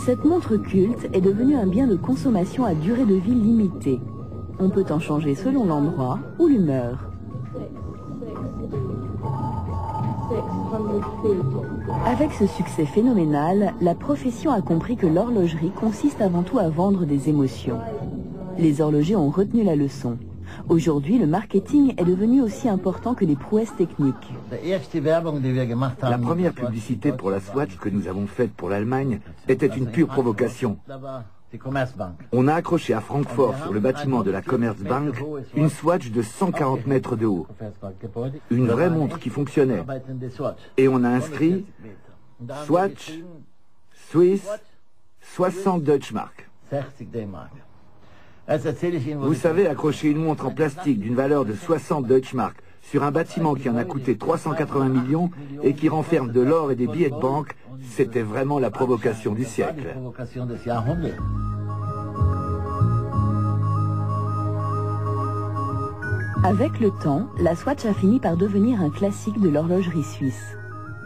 Cette montre culte est devenue un bien de consommation à durée de vie limitée. On peut en changer selon l'endroit ou l'humeur. Avec ce succès phénoménal, la profession a compris que l'horlogerie consiste avant tout à vendre des émotions. Les horlogers ont retenu la leçon. Aujourd'hui, le marketing est devenu aussi important que les prouesses techniques. La première publicité pour la Swatch que nous avons faite pour l'Allemagne était une pure provocation. On a accroché à Francfort, sur le bâtiment de la Commerzbank, une Swatch de 140 mètres de haut. Une vraie montre qui fonctionnait. Et on a inscrit Swatch, Suisse, 60 Deutschmark. Vous savez, accrocher une montre en plastique d'une valeur de 60 Deutschmark sur un bâtiment qui en a coûté 380 millions et qui renferme de l'or et des billets de banque, c'était vraiment la provocation du siècle. Avec le temps, la Swatch a fini par devenir un classique de l'horlogerie suisse.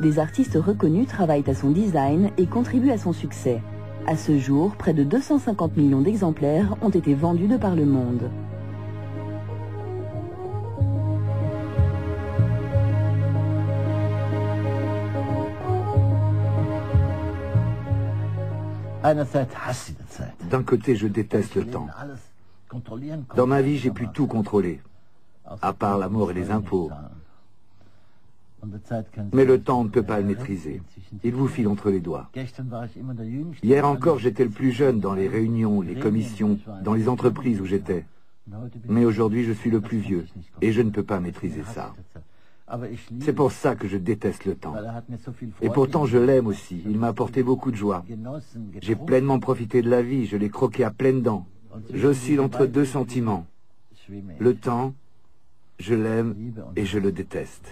Des artistes reconnus travaillent à son design et contribuent à son succès. À ce jour, près de 250 millions d'exemplaires ont été vendus de par le monde. D'un côté, je déteste le temps. Dans ma vie, j'ai pu tout contrôler, à part la mort et les impôts. Mais le temps, on ne peut pas le maîtriser. Il vous file entre les doigts. Hier encore, j'étais le plus jeune dans les réunions, les commissions, dans les entreprises où j'étais. Mais aujourd'hui, je suis le plus vieux, et je ne peux pas maîtriser ça. C'est pour ça que je déteste le temps. Et pourtant, je l'aime aussi. Il m'a apporté beaucoup de joie. J'ai pleinement profité de la vie, je l'ai croqué à pleines dents. J'oscille entre deux sentiments. Le temps, je l'aime et je le déteste.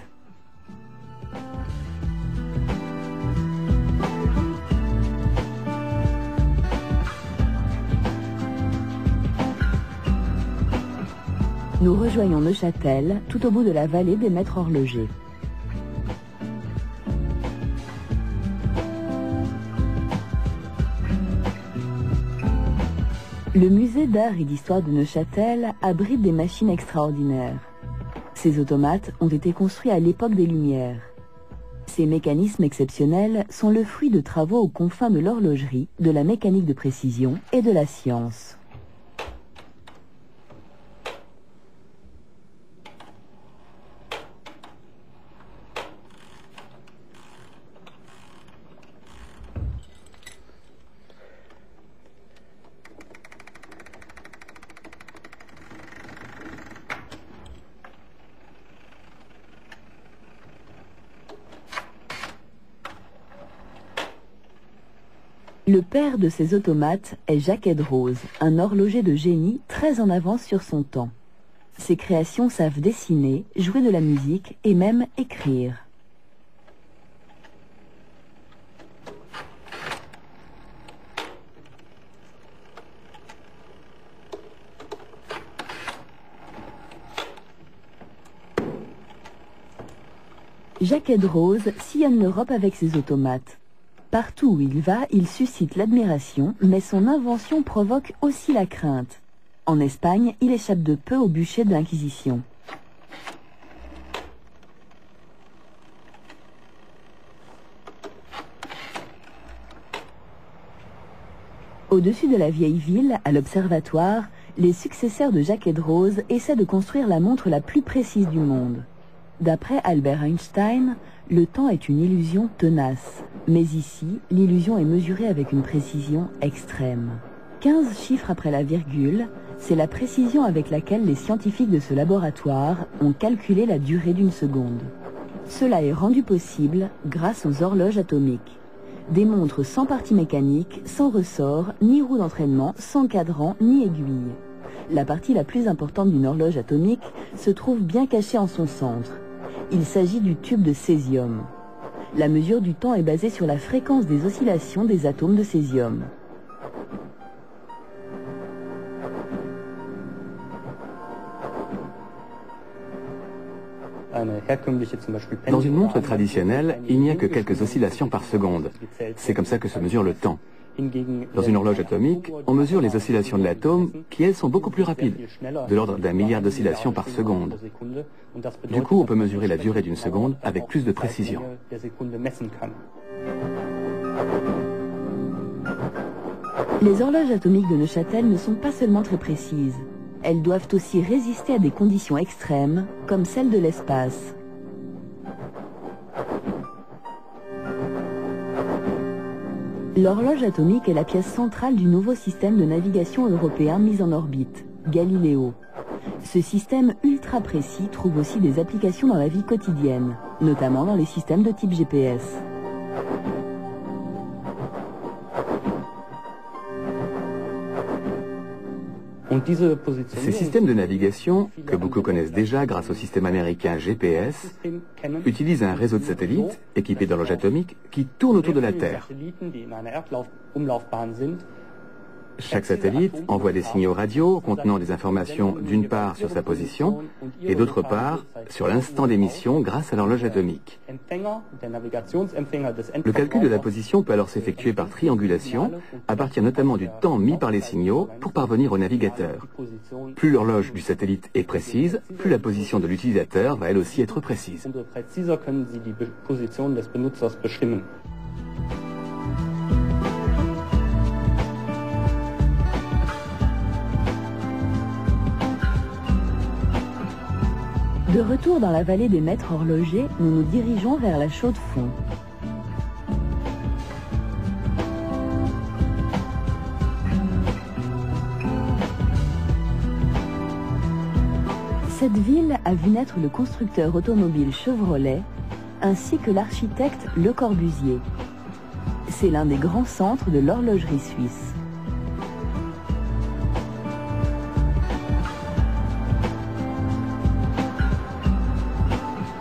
Nous rejoignons Neuchâtel, tout au bout de la vallée des maîtres horlogers. Le musée d'art et d'histoire de Neuchâtel abrite des machines extraordinaires. Ces automates ont été construits à l'époque des Lumières. Ces mécanismes exceptionnels sont le fruit de travaux aux confins de l'horlogerie, de la mécanique de précision et de la science. Le père de ces automates est Jacques Edrose, un horloger de génie très en avance sur son temps. Ses créations savent dessiner, jouer de la musique et même écrire. Jacques Edrose sillonne l'Europe avec ses automates. Partout où il va, il suscite l'admiration, mais son invention provoque aussi la crainte. En Espagne, il échappe de peu au bûcher de l'Inquisition. Au-dessus de la vieille ville, à l'observatoire, les successeurs de Jacques Edrose essaient de construire la montre la plus précise du monde. D'après Albert Einstein, le temps est une illusion tenace. Mais ici, l'illusion est mesurée avec une précision extrême. 15 chiffres après la virgule, c'est la précision avec laquelle les scientifiques de ce laboratoire ont calculé la durée d'une seconde. Cela est rendu possible grâce aux horloges atomiques. Des montres sans partie mécanique, sans ressort, ni roue d'entraînement, sans cadran, ni aiguille. La partie la plus importante d'une horloge atomique se trouve bien cachée en son centre. Il s'agit du tube de césium. La mesure du temps est basée sur la fréquence des oscillations des atomes de césium. Dans une montre traditionnelle, il n'y a que quelques oscillations par seconde. C'est comme ça que se mesure le temps. Dans une horloge atomique, on mesure les oscillations de l'atome qui, elles, sont beaucoup plus rapides, de l'ordre d'1 milliard d'oscillations par seconde. Du coup, on peut mesurer la durée d'une seconde avec plus de précision. Les horloges atomiques de Neuchâtel ne sont pas seulement très précises. Elles doivent aussi résister à des conditions extrêmes, comme celles de l'espace. L'horloge atomique est la pièce centrale du nouveau système de navigation européen mis en orbite, Galileo. Ce système ultra précis trouve aussi des applications dans la vie quotidienne, notamment dans les systèmes de type GPS. Ces systèmes de navigation, que beaucoup connaissent déjà grâce au système américain GPS, utilisent un réseau de satellites équipés d'horloges atomiques qui tournent autour de la Terre. Chaque satellite envoie des signaux radio contenant des informations d'une part sur sa position et d'autre part sur l'instant d'émission grâce à l'horloge atomique. Le calcul de la position peut alors s'effectuer par triangulation à partir notamment du temps mis par les signaux pour parvenir au navigateur. Plus l'horloge du satellite est précise, plus la position de l'utilisateur va elle aussi être précise. De retour dans la vallée des maîtres horlogers, nous nous dirigeons vers la Chaux-de-Fonds. Cette ville a vu naître le constructeur automobile Chevrolet, ainsi que l'architecte Le Corbusier. C'est l'un des grands centres de l'horlogerie suisse.